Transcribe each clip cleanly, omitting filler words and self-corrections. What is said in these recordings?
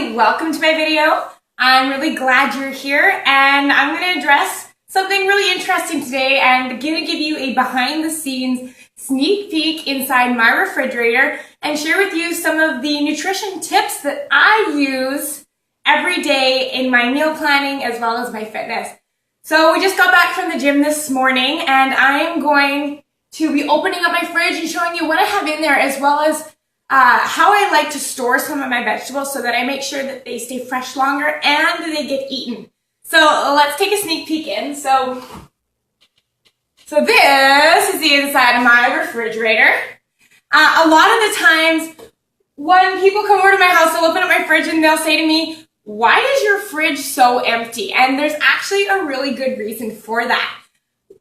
everybody, welcome to my video. I'm really glad you're here and I'm going to address something really interesting today and going to give you a behind the scenes sneak peek inside my refrigerator and share with you some of the nutrition tips that I use every day in my meal planning as well as my fitness. So we just got back from the gym this morning and I'm going to be opening up my fridge and showing you what I have in there as well as how I like to store some of my vegetables so that I make sure that they stay fresh longer and they get eaten. So let's take a sneak peek in. So this is the inside of my refrigerator. A lot of the times when people come over to my house, they'll open up my fridge and they'll say to me, "Why is your fridge so empty?" And there's actually a really good reason for that.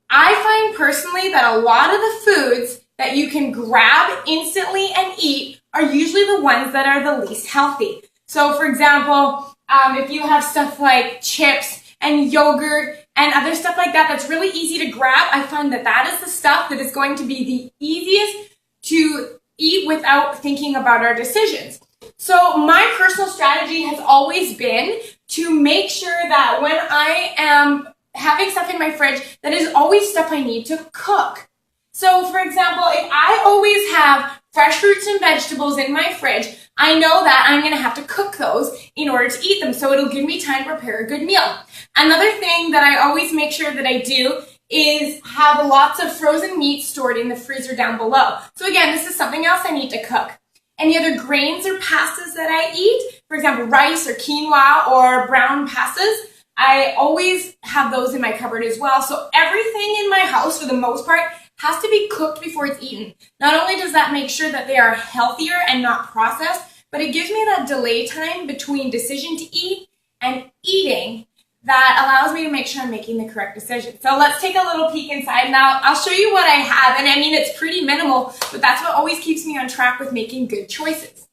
I find personally that a lot of the foods that you can grab instantly and eat are usually the ones that are the least healthy. So for example, if you have stuff like chips and yogurt and other stuff like that that's really easy to grab, I find that that is the stuff that is going to be the easiest to eat without thinking about our decisions. So my personal strategy has always been to make sure that when I am having stuff in my fridge, that is always stuff I need to cook. So for example, if I always have fresh fruits and vegetables in my fridge, I know that I'm going to have to cook those in order to eat them. So it'll give me time to prepare a good meal. Another thing that I always make sure that I do is have lots of frozen meat stored in the freezer down below. So again, this is something else I need to cook. Any other grains or pastas that I eat, for example, rice or quinoa or brown pastas, I always have those in my cupboard as well. So everything in my house, for the most part, has to be cooked before it's eaten. Not only does that make sure that they are healthier and not processed, but it gives me that delay time between decision to eat and eating that allows me to make sure I'm making the correct decision. So let's take a little peek inside. Now, I'll show you what I have, and I mean, it's pretty minimal, but that's what always keeps me on track with making good choices.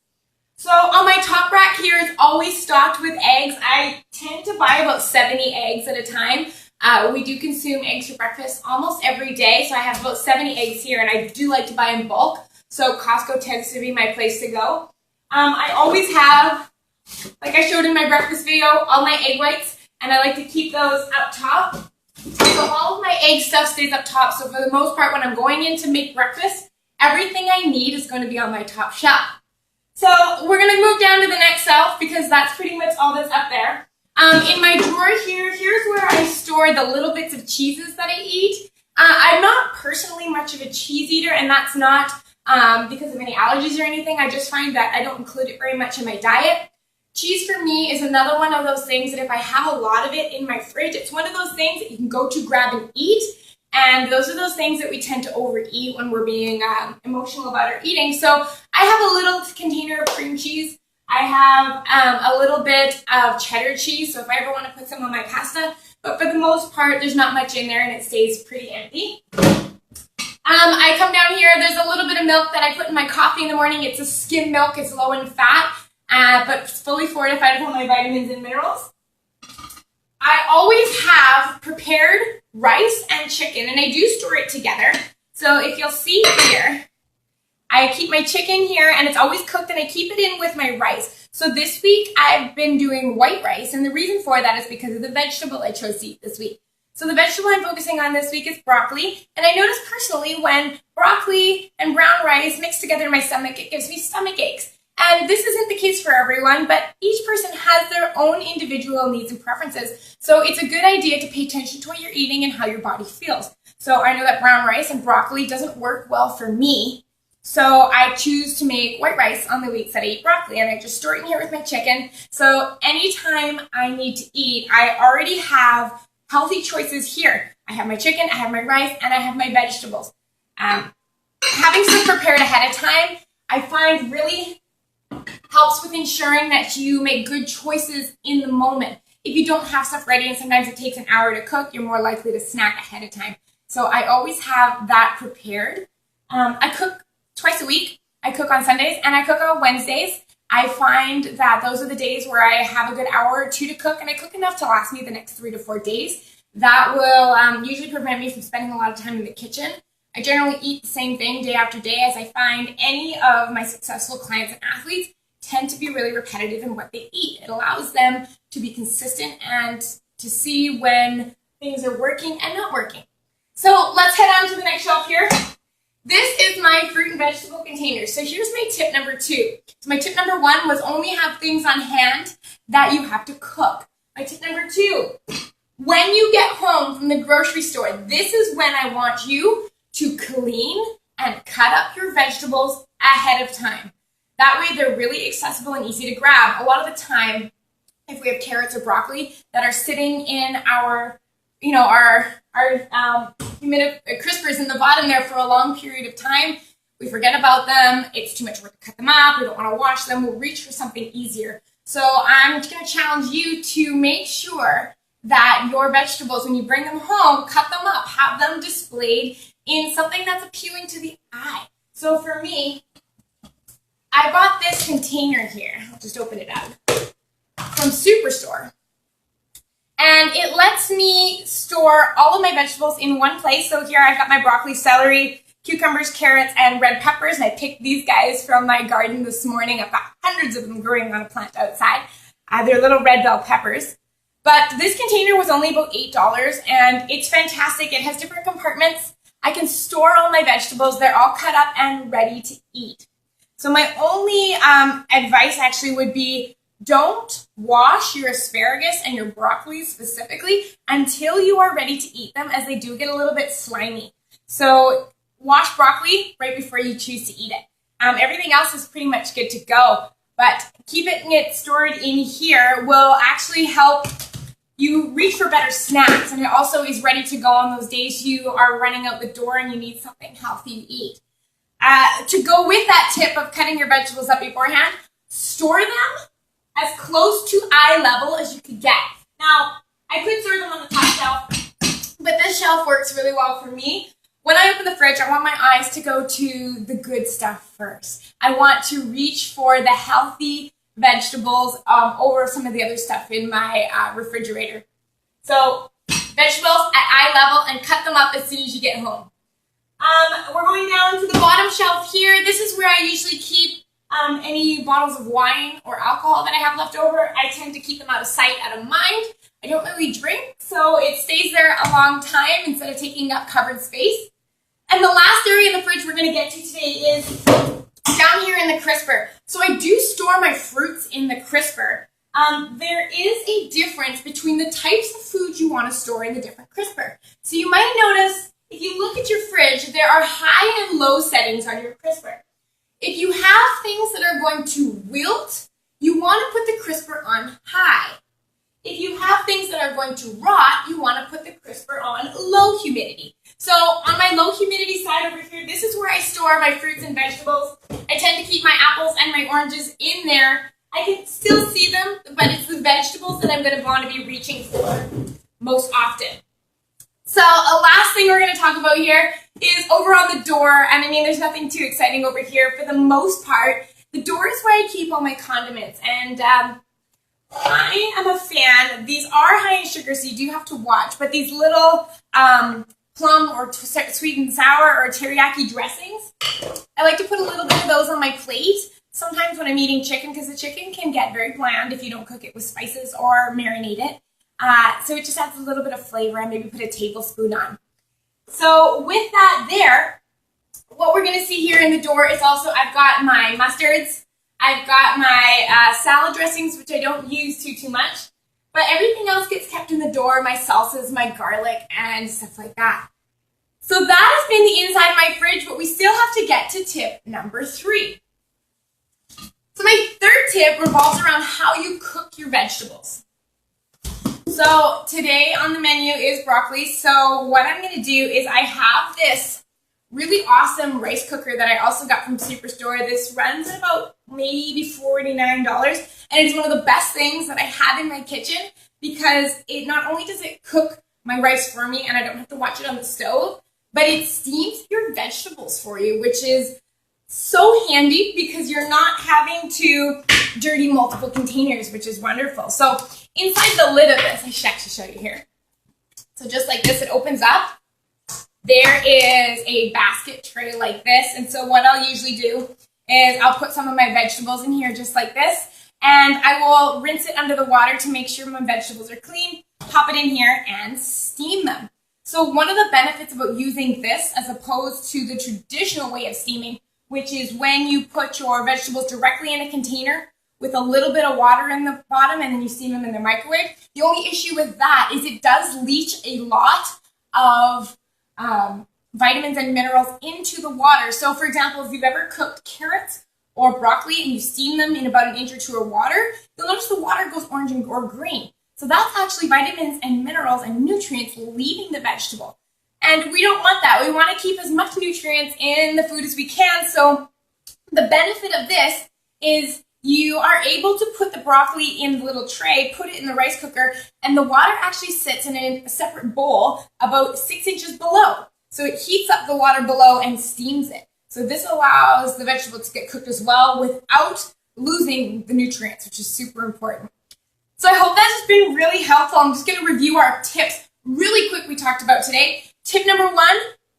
So on my top rack here is always stocked with eggs. I tend to buy about 70 eggs at a time. We do consume eggs for breakfast almost every day, so I have about 70 eggs here, and I do like to buy in bulk, so Costco tends to be my place to go. I always have, like I showed in my breakfast video, all my egg whites, and I like to keep those up top. So all of my egg stuff stays up top, so for the most part, when I'm going in to make breakfast, everything I need is going to be on my top shelf. So we're going to move down to the next shelf because that's pretty much all that's up there. In my drawer here, here's where I store the little bits of cheeses that I eat. I'm not personally much of a cheese eater, and that's not because of any allergies or anything. I just find that I don't include it very much in my diet. Cheese for me is another one of those things that if I have a lot of it in my fridge, it's one of those things that you can go to grab and eat. And those are those things that we tend to overeat when we're being emotional about our eating. So I have a little container of cream cheese. I have a little bit of cheddar cheese, so if I ever want to put some on my pasta, but for the most part, there's not much in there and it stays pretty empty. I come down here, there's a little bit of milk that I put in my coffee in the morning. It's a skim milk, it's low in fat, but it's fully fortified with all my vitamins and minerals. I always have prepared rice and chicken, and I do store it together. So if you'll see here, I keep my chicken here, and it's always cooked, and I keep it in with my rice. So this week, I've been doing white rice, and the reason for that is because of the vegetable I chose to eat this week. So the vegetable I'm focusing on this week is broccoli, and I notice personally when broccoli and brown rice mix together in my stomach, it gives me stomach aches. And this isn't the case for everyone, but each person has their own individual needs and preferences. So it's a good idea to pay attention to what you're eating and how your body feels. So I know that brown rice and broccoli doesn't work well for me. So I choose to make white rice on the weeks that I eat broccoli, and I just store it in here with my chicken. So anytime I need to eat, I already have healthy choices here. I have my chicken, I have my rice, and I have my vegetables. Having stuff prepared ahead of time, I find really helps with ensuring that you make good choices in the moment. If you don't have stuff ready, and sometimes it takes an hour to cook, you're more likely to snack ahead of time. So I always have that prepared. I cook twice a week. I cook on Sundays and I cook on Wednesdays. I find that those are the days where I have a good hour or two to cook, and I cook enough to last me the next 3 to 4 days. That will usually prevent me from spending a lot of time in the kitchen. I generally eat the same thing day after day, as I find any of my successful clients and athletes tend to be really repetitive in what they eat. It allows them to be consistent and to see when things are working and not working. So let's head on to the next shelf here. This is my fruit and vegetable container. So here's my tip number 2. So my tip number 1 was only have things on hand that you have to cook. My tip number 2, when you get home from the grocery store, this is when I want you to clean and cut up your vegetables ahead of time. That way they're really accessible and easy to grab. A lot of the time, if we have carrots or broccoli that are sitting in our crispers in the bottom there for a long period of time, we forget about them. It's too much work to cut them up. We don't want to wash them. We'll reach for something easier. So I'm going to challenge you to make sure that your vegetables, when you bring them home, cut them up, have them displayed in something that's appealing to the eye. So for me, I bought this container here. I'll just open it up. From Superstore. And it lets me store all of my vegetables in one place. So here I've got my broccoli, celery, cucumbers, carrots, and red peppers. And I picked these guys from my garden this morning. I've got hundreds of them growing on a plant outside. They're little red bell peppers. But this container was only about $8, and it's fantastic. It has different compartments. I can store all my vegetables. They're all cut up and ready to eat. So my only advice actually would be, don't wash your asparagus and your broccoli specifically until you are ready to eat them, as they do get a little bit slimy. So wash broccoli right before you choose to eat it. Everything else is pretty much good to go, but keeping it stored in here will actually help you reach for better snacks, and it also is ready to go on those days you are running out the door and you need something healthy to eat. To go with that tip of cutting your vegetables up beforehand, store them as close to eye level as you could get. Now, I could store them on the top shelf, but this shelf works really well for me. When I open the fridge, I want my eyes to go to the good stuff first. I want to reach for the healthy vegetables over some of the other stuff in my refrigerator. So, vegetables at eye level, and cut them up as soon as you get home. We're going down to the bottom shelf here. This is where I usually keep any bottles of wine or alcohol that I have left over. I tend to keep them out of sight, out of mind. I don't really drink, so it stays there a long time instead of taking up covered space. And the last area in the fridge we're going to get to today is down here in the crisper. So I do store my fruits in the crisper. There is a difference between the types of food you want to store in the different crisper. So you might notice, if you look at your fridge, there are high and low settings on your crisper. If you have things that are going to wilt, you want to put the crisper on high. If you have things that are going to rot, you want to put the crisper on low humidity. So on my low humidity side over here, this is where I store my fruits and vegetables. I tend to keep my apples and my oranges in there. I can still see them, but it's the vegetables that I'm going to want to be reaching for most often. So a last thing we're going to talk about here is over on the door. And I mean, there's nothing too exciting over here. For the most part, the door is where I keep all my condiments. And I am a fan. These are high in sugar, so you do have to watch. But these little plum or sweet and sour or teriyaki dressings, I like to put a little bit of those on my plate. Sometimes when I'm eating chicken, because the chicken can get very bland if you don't cook it with spices or marinate it. So it just adds a little bit of flavor, and maybe put a tablespoon on. So with that there, what we're going to see here in the door is also, I've got my mustards, I've got my salad dressings, which I don't use too much, but everything else gets kept in the door, my salsas, my garlic, and stuff like that. So that has been the inside of my fridge, but we still have to get to tip number 3. So my third tip revolves around how you cook your vegetables. So today on the menu is broccoli. So what I'm going to do is I have this really awesome rice cooker that I also got from Superstore. This runs at about maybe $49, and it's one of the best things that I have in my kitchen, because it not only does it cook my rice for me and I don't have to watch it on the stove, but it steams your vegetables for you, which is so handy because you're not having to dirty multiple containers, which is wonderful. So inside the lid of this, I should actually show you here. So just like this, it opens up. There is a basket tray like this. And so what I'll usually do is I'll put some of my vegetables in here just like this, and I will rinse it under the water to make sure my vegetables are clean, pop it in here, and steam them. So one of the benefits about using this as opposed to the traditional way of steaming, which is when you put your vegetables directly in a container with a little bit of water in the bottom and then you steam them in the microwave. The only issue with that is it does leach a lot of vitamins and minerals into the water. So for example, if you've ever cooked carrots or broccoli and you steam them in about an inch or two of water, you'll notice the water goes orange or green. So that's actually vitamins and minerals and nutrients leaving the vegetable. And we don't want that. We want to keep as much nutrients in the food as we can. So the benefit of this is you are able to put the broccoli in the little tray, put it in the rice cooker, and the water actually sits in a separate bowl about 6 inches below. So it heats up the water below and steams it. So this allows the vegetable to get cooked as well without losing the nutrients, which is super important. So I hope that has been really helpful. I'm just going to review our tips really quick we talked about today. Tip number 1,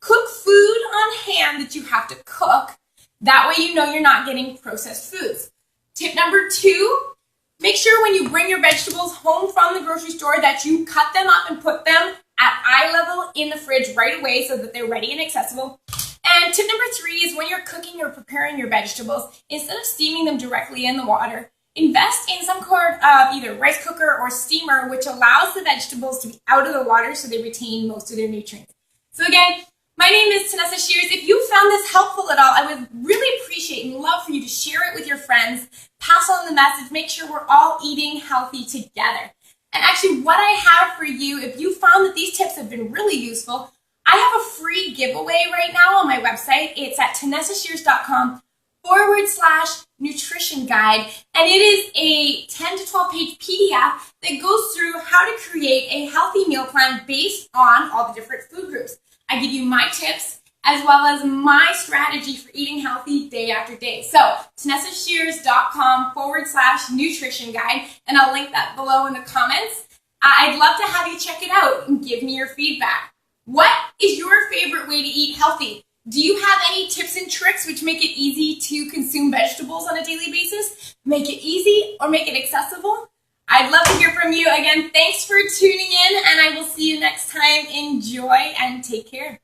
cook food on hand that you have to cook. That way you know you're not getting processed foods. Tip number 2, make sure when you bring your vegetables home from the grocery store that you cut them up and put them at eye level in the fridge right away so that they're ready and accessible. And tip number 3 is when you're cooking or preparing your vegetables, instead of steaming them directly in the water, invest in some sort of either rice cooker or steamer, which allows the vegetables to be out of the water so they retain most of their nutrients. So again, my name is Tanessa Shears. If you found this helpful at all, I would really appreciate and love for you to share it with your friends, pass on the message, make sure we're all eating healthy together. And actually what I have for you, if you found that these tips have been really useful, I have a free giveaway right now on my website. It's at TanessaShears.com/nutrition guide. And it is a 10 to 12 page PDF that goes through how to create a healthy meal plan based on all the different food groups. I give you my tips as well as my strategy for eating healthy day after day. So TanessaShears.com/nutrition guide, and I'll link that below in the comments. I'd love to have you check it out and give me your feedback. What is your favorite way to eat healthy? Do you have any tips and tricks which make it easy to consume vegetables on a daily basis? Make it easy or make it accessible? I'd love to hear from you. Again, thanks for tuning in, and I will see you next time. Enjoy and take care.